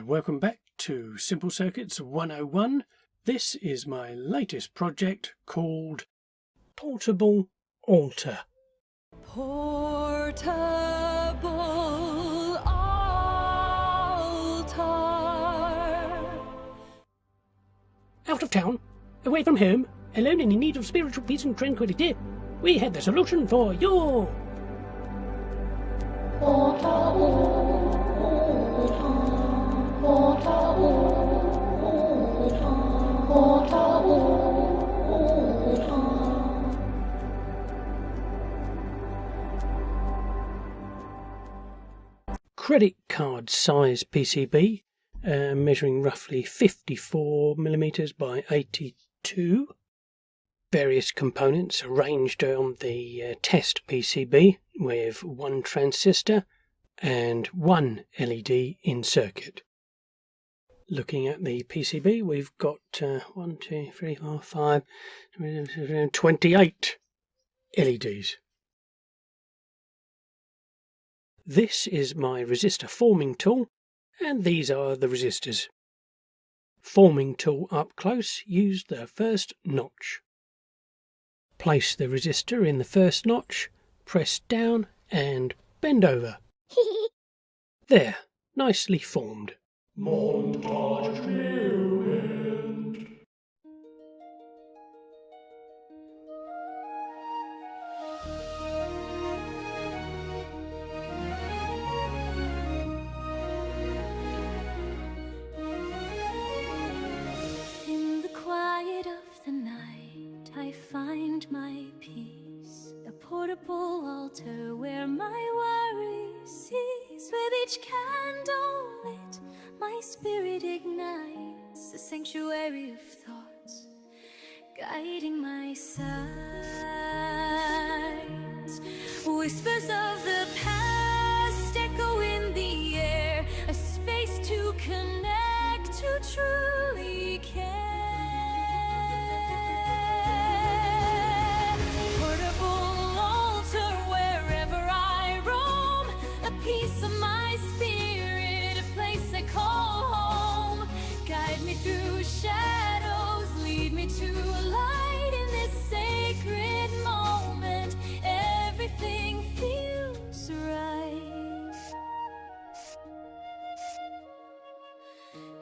welcome back to Simple Circuits 101. This is my latest project called Portable Altar. Portable altar. Out of town, away from home, alone and in need of spiritual peace and tranquility, we have the solution for your credit card size PCB, measuring roughly 54mm by 82. Various components arranged on the test PCB with one transistor and one LED in circuit. Looking at the PCB, we've got 28 LEDs. This is my resistor forming tool, and these are the resistors. Forming tool up close, use the first notch. Place the resistor in the first notch, press down and bend over. There, nicely formed. Montage moment. In the quiet of the night, I find my peace. A portable altar where my worries cease. With each candle lit, my spirit ignites a sanctuary of thoughts, guiding my sight. Whispers of the past echo in the air, a space to connect, to truly care. Portable altar wherever I roam, a piece of my spirit, a place I call home. Guide me through shadows, lead me to a light in this sacred moment. Everything feels right.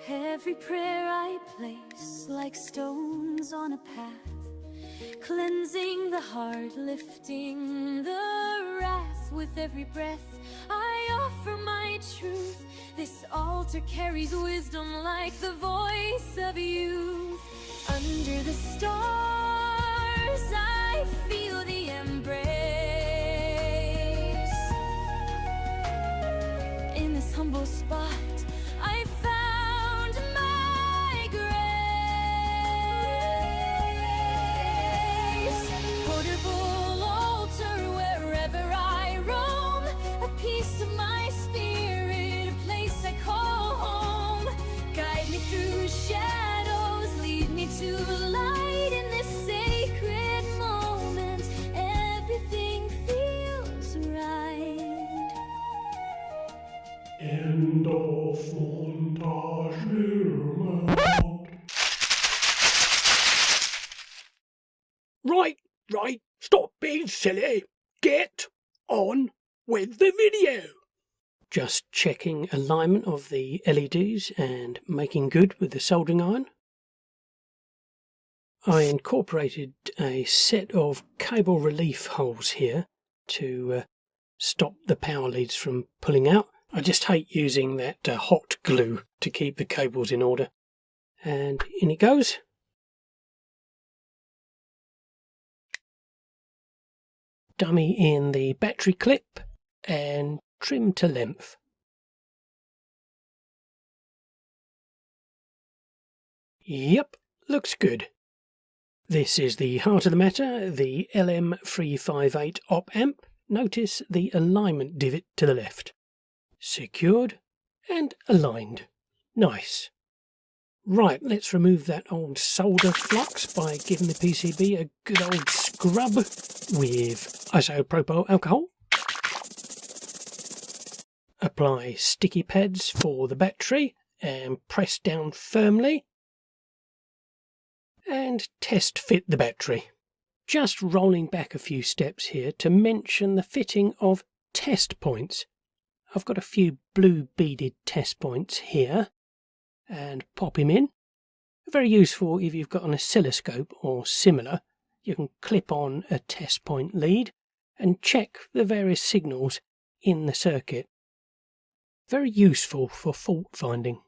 Every prayer I place like stones on a path, cleansing the heart, lifting the wrath. With every breath I offer my truth. This altar carries wisdom like the voice of youth. Under the stars I feel the embrace. In this humble spot I found my grace. Portable altar wherever I roam, a piece of my spirit, a place I call home. Guide me through shadows, lead me to a light in this sacred moment. Everything feels right. End of montage moment. Right, stop being silly. Get on with the video. Just checking alignment of the LEDs and making good with the soldering iron. I incorporated a set of cable relief holes here to stop the power leads from pulling out. I just hate using that hot glue to keep the cables in order. And in it goes. Dummy in the battery clip and trim to length. Yep, looks good. This is the heart of the matter, the LM358 op amp. Notice the alignment divot to the left. Secured and aligned. Nice. Right, let's remove that old solder flux by giving the PCB a good old scrub with isopropyl alcohol. Apply sticky pads for the battery and press down firmly and test fit the battery. Just rolling back a few steps here to mention the fitting of test points. I've got a few blue beaded test points here and pop him in. Very useful if you've got an oscilloscope or similar. You can clip on a test point lead and check the various signals in the circuit. Very useful for fault finding.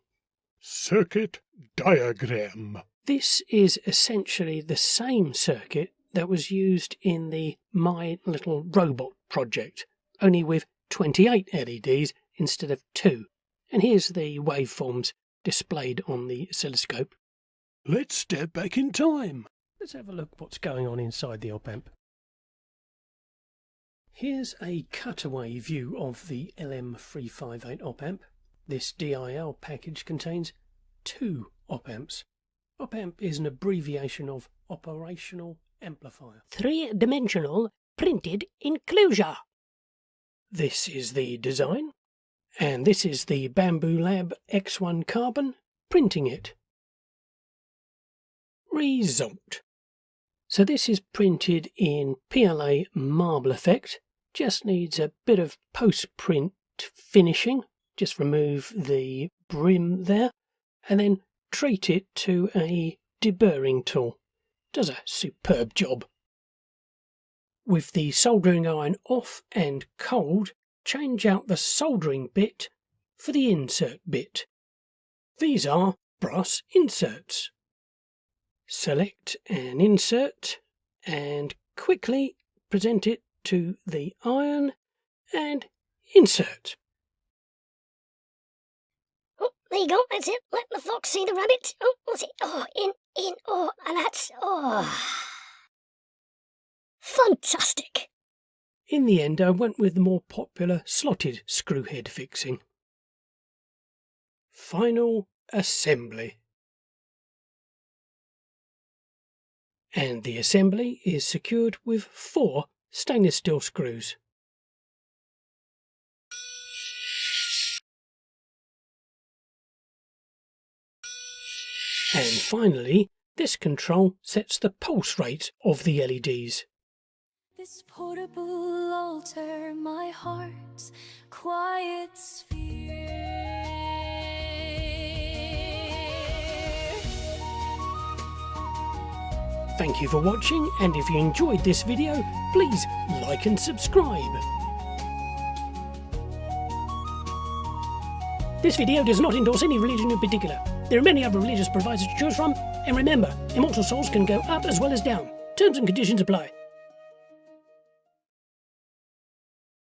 Circuit diagram. This is essentially the same circuit that was used in the My Little Robot project, only with 28 LEDs instead of 2. And here's the waveforms displayed on the oscilloscope. Let's step back in time. Let's have a look what's going on inside the op-amp. Here's a cutaway view of the LM358 op-amp. This DIL package contains 2 op-amps. Op-amp is an abbreviation of operational amplifier. 3-dimensional printed enclosure. This is the design, and this is the Bamboo Lab X1 Carbon printing it. Result. So this is printed in PLA marble effect, just needs a bit of post-print finishing, just remove the brim there, and then treat it to a deburring tool. Does a superb job. With the soldering iron off and cold, change out the soldering bit for the insert bit. These are brass inserts. Select an insert and quickly present it to the iron and insert. Oh, there you go, that's it. Let the fox see the rabbit. Oh, what's it? Oh, in, oh, and that's, oh. Fantastic. In the end, I went with the more popular slotted screw head fixing. Final assembly. And the assembly is secured with 4 stainless steel screws. And finally, this control sets the pulse rate of the LEDs. This portable altar, my heart's quiet sphere. Thank you for watching, and if you enjoyed this video, please like and subscribe. This video does not endorse any religion in particular. There are many other religious providers to choose from, and remember, immortal souls can go up as well as down. Terms and conditions apply.